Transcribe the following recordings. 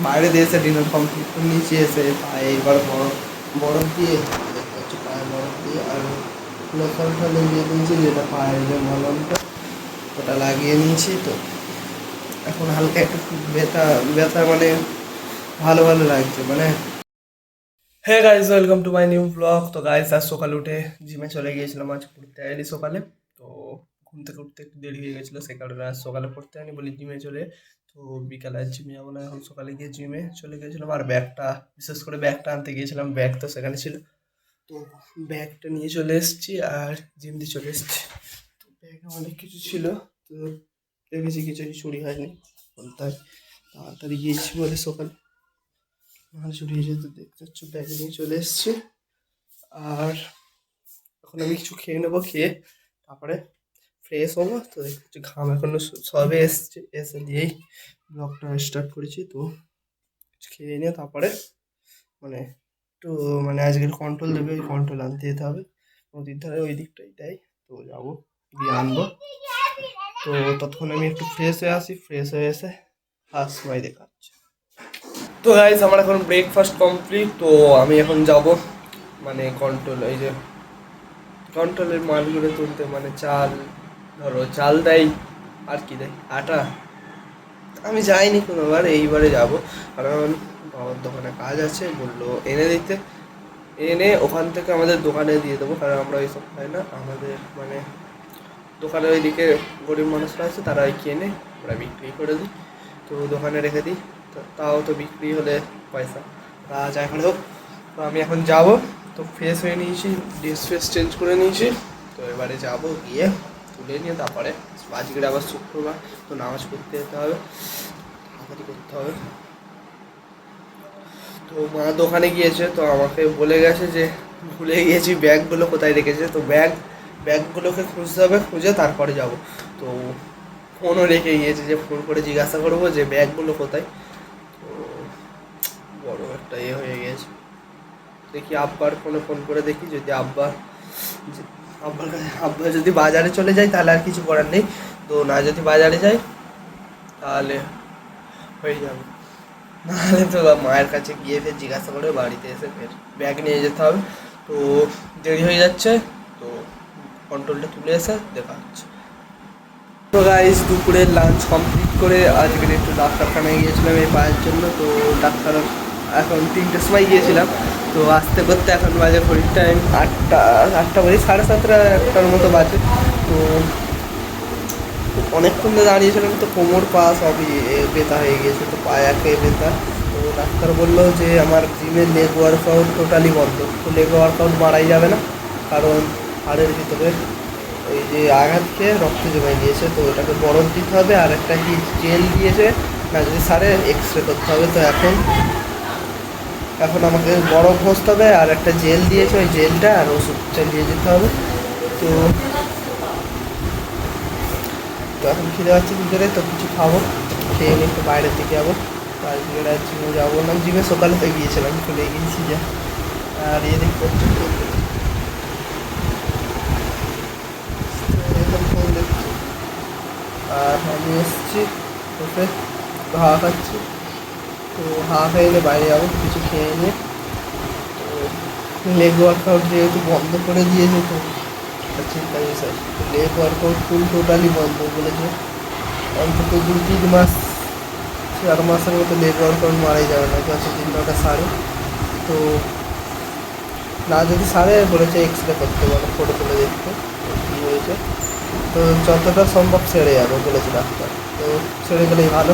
বাইরে দিয়ে এসে ডিনার কমপ্লিট করে নিচে এসে পায়ে এবার বরফ দিয়ে দেখতে পাচ্ছি, পায়ে বরফ দিয়ে আর লোকালটা লাগিয়ে দিয়েছি, যেটা পায়ের যে মলমটা ওটা লাগিয়ে নিয়েছি। তো এখন হালকা একটু ব্যথা ব্যথা মানে ভালো ভালো লাগছে মানে। হ্যাঁ guys, welcome to my new blog. তো গাইজ আজ সকালে উঠে জিমে চলে গিয়েছিলাম, আজ পড়তে আইনি সকালে। তো ঘুম থেকে উঠতে একটু দেরি হয়ে গেছিলো, সে কারণে আজ সকালে পড়তে আইনি বলি জিমে চলে। তো বিকালে আজ জিমে যাবো না, এখন সকালে গিয়ে জিমে চলে গিয়েছিলাম। আর ব্যাগটা, বিশেষ করে ব্যাগটা আনতে গিয়েছিলাম, ব্যাগ তো সেখানে ছিল। তো ব্যাগটা নিয়ে চলে এসেছি আর জিম দিয়ে চলে এসেছি। তো ব্যাগে অনেক কিছু ছিল, তো দেখেছি কিছুই চুরি হয়নি, তাই তাড়াতাড়ি গিয়েছি বলে সকালে মাল চুরি হয়ে যেত। দেখতে পাচ্ছ ব্যাগ নিয়ে চলে এসেছি। আর এখন আমি কিছু খেয়ে নেবো, খেয়ে তারপরে ফ্রেশ হবো। তো দেখতে পাচ্ছি ঘাম এখনো সবে এসছে, এসে দিয়েই ব্লগটা স্টার্ট করেছি। তো খেয়ে নিয়ে তারপরে মানে একটু মানে আজকের কন্ট্রোল দেবে, ওই কন্ট্রোল আনতে যেতে হবে নদীর ধারে, ওই দিকটাই দেয়। তো যাবো, গিয়ে আনবো। তো ততক্ষণ আমি একটু ফ্রেশ হয়ে আসি, ফ্রেশ হয়ে এসে ফার্স্ট সময় দেখাচ্ছি। তো গাইস আমার এখন ব্রেকফাস্ট কমপ্লিট। তো আমি এখন যাব মানে কন্ট্রোল, এই যে কন্ট্রোলের মালগুলো তুলতে, মানে চাল, ধরো চাল দেয় আর কি দেয়, আটা। আমি যাইনি কোনোবার, এইবারে যাব, কারণ বাবার দোকানে কাজ আছে, বললো এনে দিতে, এনে ওখান থেকে আমাদের দোকানে দিয়ে দেবো, কারণ আমরা ওইসব খাই না। আমাদের মানে দোকানের ওইদিকে গরিব মানুষরা আছে, তারা কেনে, আমরা বিক্রি করে দিই। তো দোকানে রেখে দিই, তাও তো বিক্রি হলে পয়সা, তা যাই করে হোক। তো আমি এখন যাব। তো ফ্রেশ হয়ে নিয়েছি, ড্রেস ফ্রেস চেঞ্জ করে নিয়েছি। তো এবারে যাব, গিয়ে তুলে নিয়ে তারপরে আজকের আবার শুক্রবার, তো নামাজ পড়তে যেতে হবে, তাড়াতাড়ি করতে হবে। তো মা দোকানে গিয়েছে, তো আমাকে বলে গেছে যে ভুলে গিয়েছি ব্যাগগুলো কোথায় রেখেছে। তো ব্যাগগুলোকে খুঁজতে হবে, খুঁজে তারপরে যাব। তো ফোনও রেখে গিয়েছে, যে ফোন করে জিজ্ঞাসা করবো যে ব্যাগগুলো কোথায়। তো বড় একটা হয়ে গেছে। দেখি আব্বার ফোনে ফোন করে দেখি, যদি আব্বার কাছে, আব্বা যদি বাজারে চলে যায় তাহলে আর কিছু করার নেই। তো না যদি বাজারে যায় তাহলে হয়ে যাবে, নাহলে তো মায়ের কাছে গিয়ে ফের জিজ্ঞাসা করে বাড়িতে এসে ফের ব্যাগ নিয়ে যেতে হবে। তো দেরি হয়ে যাচ্ছে, তো কন্ট্রোলটা তুলে এসে দেখা হচ্ছে। তো গাইস দুপুরের লাঞ্চ কমপ্লিট করে আজকের একটু ডাক্তারখানায় গিয়েছিলাম এই পায়ের জন্য। তো ডাক্তার এখন 3টের সময় গিয়েছিলাম। তো আসতে করতে এখন বাজে ঘড়ির টাইম 8টা বাজে, 7:30 1টার মতো বাজে। তো অনেকক্ষণ ধরে দাঁড়িয়েছিলাম, তো কোমর পা সবই ব্যথা হয়ে গিয়েছে, তো পায়ে একে ব্যথা। তো ডাক্তার বললো যে আমার জিমের লেগ ওয়ার্কআউট টোটালি বন্ধ। তো লেগ ওয়ার্কআউট মারাই যাবে না, কারণ হাড়ের ভিতরে ওই যে আঘাত খেয়ে রক্ত জমে গিয়েছে। তো ওটাকে বরফ দিতে হবে, আর একটা কি জেল দিয়েছে, না যদি সারে এক্সরে করতে হবে। তো এখন আমাকে বরফ ঘষতে হবে, আর একটা জেল দিয়েছে, ওই জেলটা আর ওষুধ চালিয়ে যেতে হবে। তো তো এখন খিদে পাচ্ছে ভিতরে, তো কিছু খাবো, খেয়ে নিয়ে একটু বাইরের দিকে যাবো। তো আজকে আর জিমে যাবো না, জিমে সকালে তো গিয়েছিলাম, চলে গিয়েছি যা। আর দেখতে পাচ্ছি এখন ফোন দেখছি। আর আমি এসেছি ওকে হাওয়া খাচ্ছি। তো হাওয়া খেয়ে এলে বাইরে যাবো কিছু খেয়ে নিয়ে। তো লেগ ওয়ার্কআউট যেহেতু বন্ধ করে দিয়েছে, তো চিন্তার বিষয়। লেগ ওয়ার্কআউট ফুল টোটালি বন্ধ বলেছে, অন্তত 2-3 মাস 4 মাসের মতো লেগ ওয়ার্কআউট মারাই যাবে না, যতদিন ওটা সারে। তো না যদি সারে বলেছে এক্সরে করতে, বলো ফটো তুলে দেখতে কী হয়েছে। তো যতটা সম্ভব ছেড়ে যাবে বলেছে ডাক্তার, তো ছেড়ে গেলেই ভালো।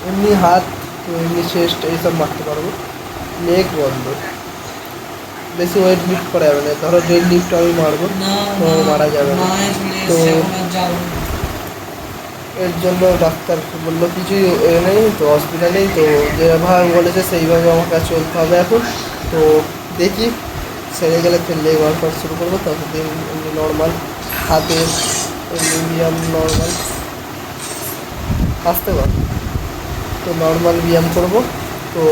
এমনি হাত, তো এমনি চেস্ট এইসব মারতে পারবো, লেগ বন্ধ। বেশি ওয়েট লিফট করা যাবে না, ধরো ডেড লিফট আমি মারবো, তো মারা যাবে না। তো এর জন্য ডাক্তার বললো কিছুই নেই, তো অসুবিধা নেই। তো যেভাবে বলেছে সেইভাবে আমাকে চলতে হবে এখন। তো দেখি সেরে গেলে ফের লেগ ওয়ার্কআউট শুরু করবো, ততদিন এমনি নর্মাল হাতে ব্যায়াম, নর্মাল আসতে পার, তো নর্মাল ব্যায়াম করবো। তো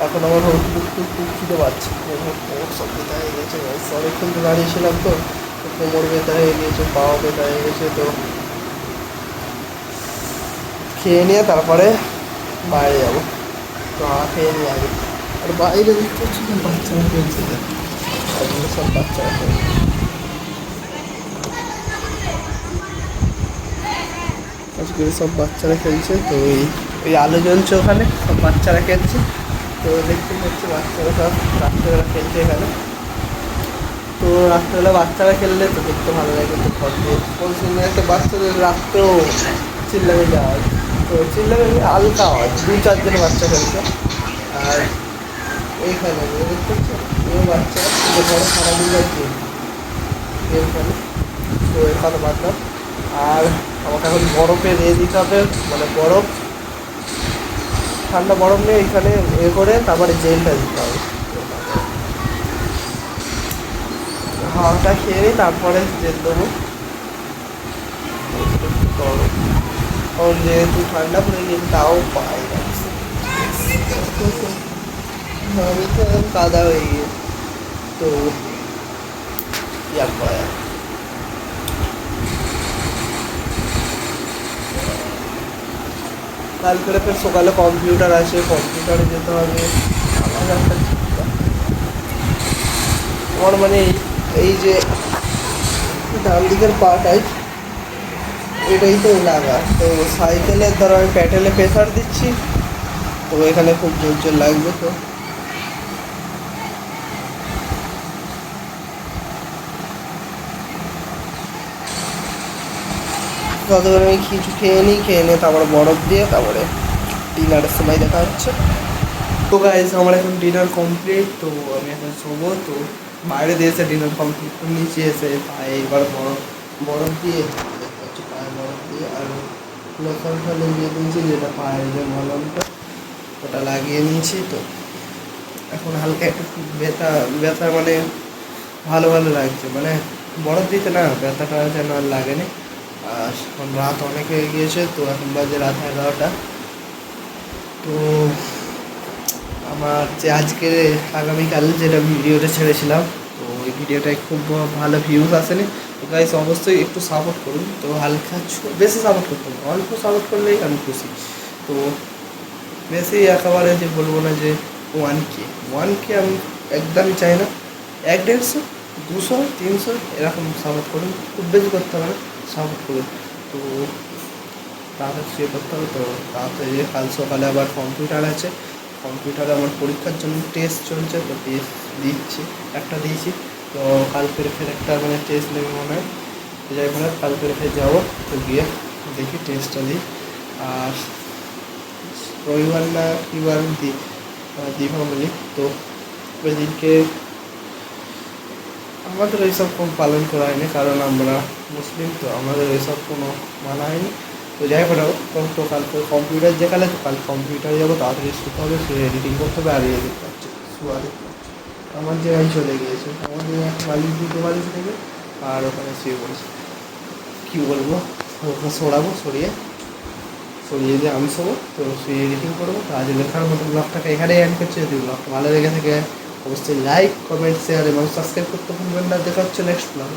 এখন আমার খুব খিদে পাচ্ছে, কোমর সব ব্যথা হয়ে গেছে, অনেকক্ষণ তো দাঁড়িয়েছিলাম, তো কোমর ব্যথা হয়ে গিয়েছে, পাও ব্যথা হয়ে গেছে। তো খেয়ে নিয়ে তারপরে বাইরে যাবো, তো খেয়ে নিয়ে আগে। আর বাইরে দেখতে হচ্ছে না বাচ্চারা খেলছে, এগুলো সব বাচ্চারা খেলছে। আজকে সব বাচ্চারা খেলছে, তো ওই আলো জ্বলছে ওখানে, সব বাচ্চারা খেলছে। তো দেখতে পাচ্ছি বাচ্চারা সব রাত্রেবেলা খেলছে এখানে। তো রাত্রেবেলা বাচ্চারা খেললে তো দেখতে ভালো লাগে, তো ঘর দিয়ে কোন সুন্দর একটা বাচ্চাদের রাত্রেও চিল্লামে যাওয়া, তো চিল্লামে হালকা আওয়াজ, 2-4 জন বাচ্চা খেলছে। আর এইখানে দেখতে পাচ্ছি ওই বাচ্চারা ঘরে সারাদিন গেম গেম খেলে। তো এখানে বাঁধলাম। আর আমাকে এখন বরফে দিয়ে দিতে হবে, মানে বরফ, ঠান্ডা বরফ নিয়ে এখানে করে তারপরে জেলটা দিতে হবে। হাওয়াটা খেয়ে নিই, তারপরে জেল দেবো। কারণ যেহেতু ঠান্ডা পড়ে গিয়েছে তাও পাই যাচ্ছে, আমি তো কাদা হয়ে গিয়েছে, তো আর করা যাবে। কাল করে ফের সকালে কম্পিউটার আছে, কম্পিউটারে যেতে হবে। আমার একটা চিন্তা, আমার মানে এই যে ডান দিকের পাটাই এটাই তো লাগা, তো সাইকেলের ধরো আমি প্যাডেলে প্রেসার দিচ্ছি, তো এখানে খুব জোর জোর লাগবে। তো ততক্ষণ আমি কিছু খেয়ে নিই, খেয়ে নিয়ে তারপরে বরফ দিয়ে তারপরে ডিনারের সময় দেখা হচ্ছে। তো গাইজ আমার এখন ডিনার কমপ্লিট, তো আমি এখন শোবো। তো বাইরে দিয়েছে ডিনার কমপ্লিট, তো নিচে এসে পায়ে এবার বরফ বরফ দিয়ে দেখতে হচ্ছে, পায়ে বরফ দিয়ে আর লোশনটা লাগিয়ে দিয়েছি, যেটা পায়ের যে মলমটা ওটা লাগিয়ে নিয়েছি। তো এখন হালকা একটু ব্যথা ব্যথা মানে ভালো ভালো লাগছে, মানে বরফ দিতে না ব্যথাটা যেন আর লাগেনি। আর এখন রাত অনেক হয়ে গিয়েছে, তো এখন বাজে রাত 11টা। তো আমার যে আজকে আগামীকাল যেটা ভিডিওটা ছেড়েছিলাম, তো ওই ভিডিওটায় খুব ভালো ভিউজ আসেনি। তো গাইস অবশ্যই একটু সাপোর্ট করুন, তো হালকা বেশি সাপোর্ট করতে হবে, অল্প সাপোর্ট করলেই আমি খুশি। তো বেশি একেবারে যে বলবো না যে 1K আমি একদমই চাই না, 100, 150, 200, 300 এরকম সাপোর্ট করুন, খুব বেশি করতে হবে না, সাপোর্ট করুন। তো তাড়াতাড়ি শুয়ে করতে হবে। তো তাড়াতাড়ি কাল সকালে আবার কম্পিউটার আছে, কম্পিউটারে আমার পরীক্ষার জন্য টেস্ট চলছে, তো টেস্ট দিচ্ছি, একটা দিয়েছি। তো কালকে ফের একটা মানে টেস্ট নেবে মনে হয়, তো যাই হোক কালকে ফের যাবো, তো গিয়ে দেখি টেস্টটা দিই। আর রবিবার না কী বার দীপাবলি, তো ওই দিনকে আমাদের এইসব কোনো পালন করা হয়নি, কারণ আমরা মুসলিম, তো আমাদের এইসব কোনো মানা হয়নি। তো যাই হোক, তো কালকে কম্পিউটার যেখানে, তো কাল কম্পিউটারে যাবো, তাড়াতাড়ি শুতে হবে, শুয়ে এডিটিং করতে হবে। আর ইয়ে দেখতে পাচ্ছি শুয়া দেখতে পাচ্ছি আমার জায়গায় চলে গিয়েছে, আমাদের একটা বালিশ দুটো বালিশ থেকে, আর ওখানে শুয়ে পড়েছে। কী বলবো, ওখানে সরাবো, সরিয়ে দিয়ে আমি শোবো, তো শুয়ে এডিটিং করবো। তো আজ লেখার মতো ব্লগটাকে এখানেই এন্ড করছি। যদি ব্লগটা ভালো লেগে থাকে অবশ্যই লাইক, কমেন্ট, শেয়ার এবং সাবস্ক্রাইব করতে ভুলবেন না। দেখা হচ্ছে নেক্সট ব্লগ।